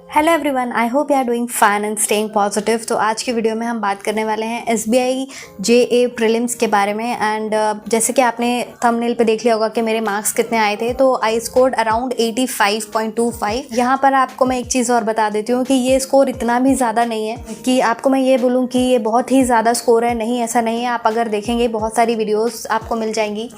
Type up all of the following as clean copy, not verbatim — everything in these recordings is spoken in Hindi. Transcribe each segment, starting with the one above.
Hello everyone, I hope you are doing fine and staying positive. तो आज की वीडियो में हम बात करने वाले हैं एसबीआई जेए प्रीलिम्स के बारे में। एंड जैसे कि आपने थंबनेल पे देख लिया होगा कि मेरे मार्क्स कितने आए थे, तो आई स्कोर्ड अराउंड 85.25। यहाँ पर आपको मैं एक चीज़ और बता देती हूँ कि ये स्कोर इतना भी ज़्यादा नहीं है कि आपको मैं ये बोलूँ कि ये बहुत ही ज़्यादा स्कोर है। नहीं, ऐसा नहीं है। आप अगर देखेंगे बहुत सारी वीडियोज़ आपको मिल जाएंगी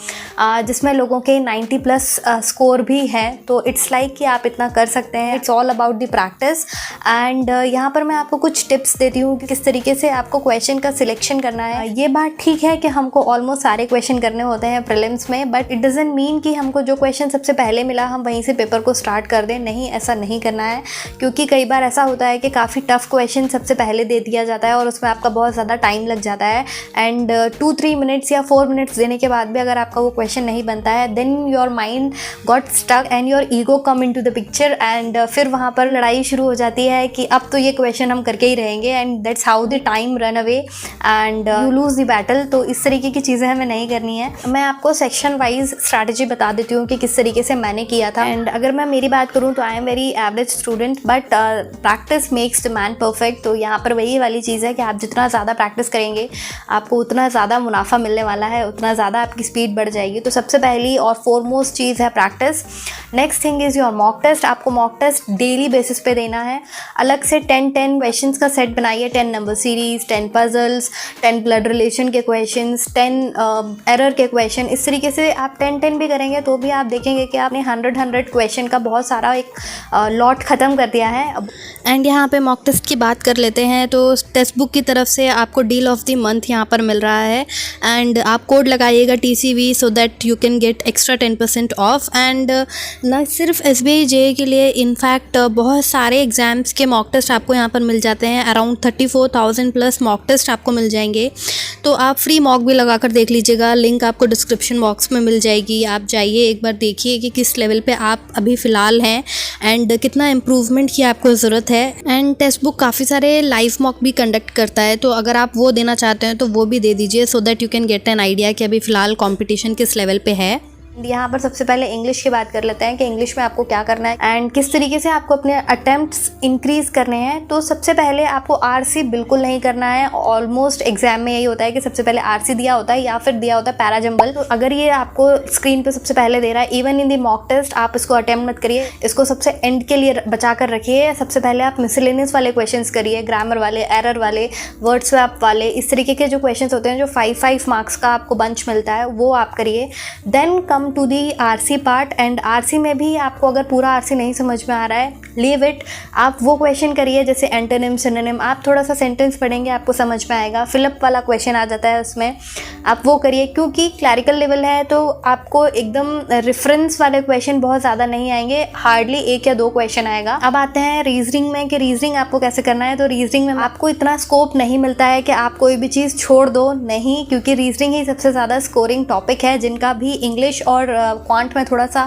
जिसमें लोगों के 90+ स्कोर भी हैं। तो इट्स लाइक कि आप इतना कर सकते हैं। It's all about the practice. And यहाँ पर मैं आपको कुछ टिप्स देती हूँ कि किस तरीके से आपको क्वेश्चन का सिलेक्शन करना है। ये बात ठीक है कि हमको ऑलमोस्ट सारे क्वेश्चन करने होते हैं प्रीलिम्स में, बट इट डजंट मीन कि हमको जो क्वेश्चन सबसे पहले मिला हम वहीं से पेपर को स्टार्ट कर दें। नहीं, ऐसा नहीं करना है, क्योंकि कई बार ऐसा होता है कि काफ़ी टफ क्वेश्चन सबसे पहले दे दिया जाता है और उसमें आपका बहुत ज़्यादा टाइम लग जाता है। एंड 2-3 मिनट्स या 4 मिनट्स देने के बाद भी अगर आपका वो क्वेश्चन नहीं बनता है, then your mind got stuck and your ego come in to the picture. And फिर वहाँ पर लड़ाई शुरू हो जाती है कि अब तो ये क्वेश्चन हम करके ही रहेंगे, and that's how the time run away and you lose the battle. तो इस तरीके की चीज़ें हमें नहीं करनी है। मैं आपको सेक्शन वाइज स्ट्रैटेजी बता देती हूँ कि किस तरीके से मैंने किया था। एंड अगर मैं मेरी बात करूँ तो I am very average student, but practice makes the man perfect. तो यहाँ पर वही वाली चीज़ है कि आप जितना ज़्यादा प्रैक्टिस करेंगे आपको उतना ज़्यादा मुनाफा मिलने वाला है, उतना ज़्यादा आपकी स्पीड बढ़ जाएगी। तो सबसे पहली और फॉरमोस्ट चीज़ है practice. Next thing is your mock test. आपको मॉक टेस्ट डेली बेसिस पे देना है। अलग से 10 क्वेश्चंस का सेट बनाइए। 10 number series, 10 puzzles, 10 blood relation के क्वेश्चंस, 10 एरर के क्वेश्चन। इस तरीके से आप 10 भी करेंगे तो भी आप देखेंगे कि आपने 100 क्वेश्चन का बहुत सारा एक लॉट ख़त्म कर दिया है। एंड यहाँ पे मॉक टेस्ट की बात कर लेते हैं तो टेक्स्ट बुक की तरफ से आपको डील ऑफ द मंथ यहाँ पर मिल रहा है। एंड आप कोड लगाइएगा TCV so that you can get extra 10% of. And न सिर्फ SBI JEE के लिए, इनफैक्ट बहुत सारे एग्ज़ाम्स के मॉक टेस्ट आपको यहाँ पर मिल जाते हैं। अराउंड 34,000+ मॉक टेस्ट आपको मिल जाएंगे। तो आप फ्री मॉक भी लगा कर देख लीजिएगा। लिंक आपको डिस्क्रिप्शन बॉक्स में मिल जाएगी। आप जाइए, एक बार देखिए कि किस लेवल पे आप अभी फ़िलहाल हैं एंड कितना इम्प्रूवमेंट की आपको ज़रूरत है। एंड टेक्स्ट बुक काफ़ी सारे लाइव मॉक भी कंडक्ट करता है, तो अगर आप वो देना चाहते हैं तो वो भी दे दीजिए so that you can get an idea कि अभी फ़िलहाल कंपटीशन किस लेवल पे है। यहाँ पर सबसे पहले इंग्लिश की बात कर लेते हैं कि इंग्लिश में आपको क्या करना है एंड किस तरीके से आपको अपने अटेम्प्ट्स इंक्रीज करने हैं। तो सबसे पहले आपको RC बिल्कुल नहीं करना है। ऑलमोस्ट एग्जाम में यही होता है कि सबसे पहले RC दिया होता है या फिर दिया होता है पैराजंबल। तो अगर ये आपको स्क्रीन पे सबसे पहले दे रहा है, even in the mock test, आप इसको अटेम्प्ट मत करिए, इसको सबसे एंड के लिए बचा कर रखिए। सबसे पहले आप मिसलेनियस वाले क्वेश्चन करिए, ग्रामर वाले, एरर वाले, वर्ड स्वैप वाले, इस तरीके के जो क्वेश्चन होते हैं जो 5 मार्क्स का आपको बंच मिलता है, वो आप करिए। Then come to the RC part. And RC में भी आपको अगर पूरा RC नहीं समझ में आ रहा है, लीव इट। आप वो क्वेश्चन करिए जैसे एंटोनिम, सिनोनिम। आप थोड़ा सा सेंटेंस पढ़ेंगे, आपको समझ में आएगा। फिलअप वाला क्वेश्चन आ जाता है उसमें, आप वो करिए, क्योंकि क्लैरिकल लेवल है तो आपको एकदम रेफरेंस वाले क्वेश्चन बहुत ज़्यादा नहीं आएंगे, हार्डली 1 या 2 क्वेश्चन आएगा। अब आते हैं रीजनिंग में कि रीजनिंग आपको कैसे करना है। तो रीजनिंग में आपको इतना स्कोप नहीं मिलता है कि आप कोई भी चीज़ छोड़ दो, नहीं, क्योंकि रीजनिंग ही सबसे ज़्यादा स्कोरिंग टॉपिक है। जिनका भी इंग्लिश और क्वांट में थोड़ा सा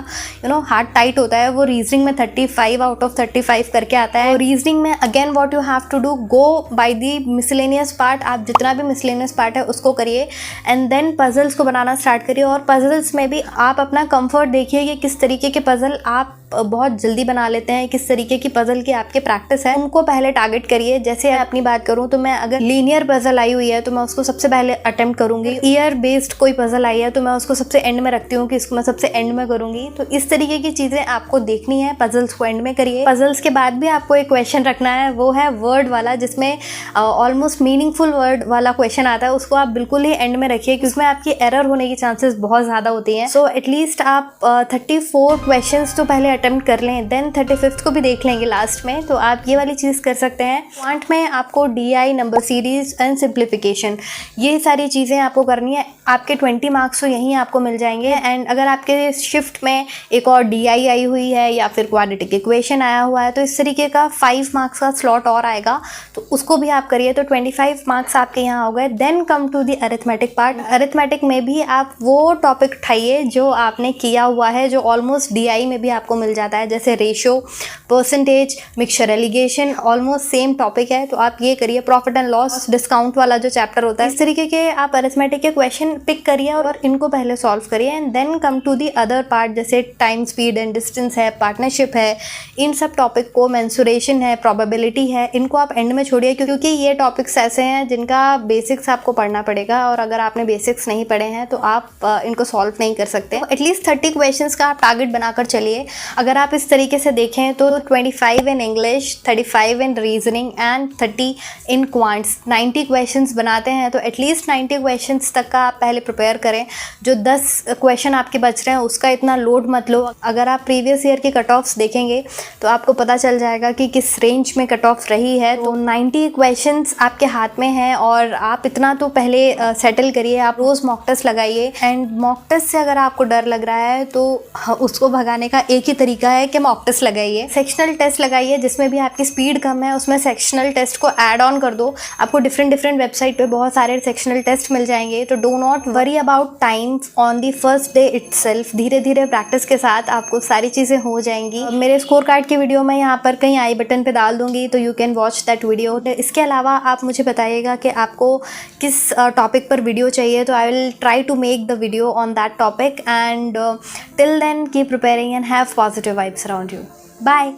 हार्ड टाइट होता है, वो रीजनिंग में 35 आउट ऑफ 35 करके आता है। और रीजनिंग में again what you have to do, go by the miscellaneous part. आप जितना भी मिसलेनियस पार्ट है उसको करिए एंड देन पजल्स को बनाना स्टार्ट करिए। और पजल्स में भी आप अपना कंफर्ट देखिए कि किस तरीके के पजल आप बहुत जल्दी बना लेते हैं, किस तरीके की पजल की आपके प्रैक्टिस है, उनको पहले टारगेट करिए। जैसे अपनी बात करूं तो मैं अगर लीनियर पजल आई हुई है तो मैं उसको सबसे पहले अटेम्प्ट करूंगी। ईयर बेस्ड कोई पजल आई है तो मैं उसको सबसे एंड में रखती हूँ कि इसको मैं सबसे एंड में करूंगी। तो इस तरीके की चीज़ें आपको देखनी है। पजल्स को एंड में करिए। पजल्स के बाद भी आपको एक क्वेश्चन रखना है, वो है वर्ड वाला, जिसमें ऑलमोस्ट मीनिंगफुल वर्ड वाला क्वेश्चन आता है। उसको आप बिल्कुल ही एंड में रखिए, क्योंकि उसमें आपकी एरर होने की चांसेस बहुत ज़्यादा होती हैं। सो एटलीस्ट आप 34 क्वेश्चन तो पहले अटेम्प्ट कर लें, देन 35th को भी देख लेंगे लास्ट में। तो आप ये वाली चीज़ कर सकते हैं। क्वांट में आपको DI, number series and simplification, ये सारी चीज़ें आपको करनी है। आपके 20 मार्क्स तो यहीं आपको मिल जाएंगे। एंड अगर आपके शिफ्ट में एक और DI आई हुई है या फिर क्वाड्रेटिक इक्वेशन आया हुआ है तो इस तरीके का 5 मार्क्स का स्लॉट और आएगा, तो उसको भी आप करिए। तो 25 मार्क्स आपके यहाँ हो गए। Then come to the arithmetic part. Arithmetic में भी आप वो टॉपिक उठाइए जो आपने किया हुआ है, जो ऑलमोस्ट DI में भी आपको मिल मिल जाता है, जैसे ratio, percentage, mixture allegation, almost same topic है। तो आप ये करिए, प्रॉफिट एंड लॉस, डिस्काउंट वाला जो चैप्टर होता है, इस तरीके के आप अरिथमेटिक के क्वेश्चन पिक करिए और इनको पहले सॉल्व करिए and then come to the other part, जैसे टाइम, स्पीड एंड डिस्टेंस है, पार्टनरशिप है, इन सब टॉपिक को, मेंसुरेशन है, प्रोबेबिलिटी है, इनको आप एंड में छोड़िए, क्योंकि ये टॉपिक्स ऐसे हैं जिनका बेसिक्स आपको पढ़ना पड़ेगा और अगर आपने बेसिक्स नहीं पढ़े हैं तो आप इनको सॉल्व नहीं कर सकते। एटलीस्ट 30 क्वेश्चंस का आप टारगेट बनाकर चलिए। अगर आप इस तरीके से देखें तो 25 in English, 35 in reasoning and 30 in quants, 90 questions बनाते हैं। तो एटलीस्ट 90 क्वेश्चंस तक का आप पहले प्रिपेयर करें। जो 10 क्वेश्चन आपके बच रहे हैं उसका इतना लोड मत लो। अगर आप प्रीवियस ईयर के कट ऑफ्स देखेंगे तो आपको पता चल जाएगा कि किस रेंज में कट ऑफ रही है। तो 90 क्वेश्चंस आपके हाथ में हैं और आप इतना तो पहले सेटल करिए। आप रोज़ मॉक टेस्ट लगाइए एंड मॉक टेस्ट से अगर आपको डर लग रहा है तो उसको भगाने का एक ही तरीका है कि मॉक टेस्ट लगाइए। सेक्शनल टेस्ट लगाइए, जिसमें भी आपकी स्पीड कम है उसमें सेक्शनल टेस्ट को ऐड ऑन कर दो। आपको डिफरेंट वेबसाइट पे बहुत सारे सेक्शनल टेस्ट मिल जाएंगे। तो do not worry about time on the first day itself. धीरे धीरे प्रैक्टिस के साथ आपको सारी चीज़ें हो जाएंगी। मेरे स्कोर कार्ड की वीडियो मैं यहाँ पर कहीं आई बटन पे डाल दूंगी, तो you can watch that video. इसके अलावा आप मुझे बताइएगा कि आपको किस टॉपिक पर वीडियो चाहिए, तो I will try to make the video on that topic and till then keep preparing and have positive vibes around you. Bye.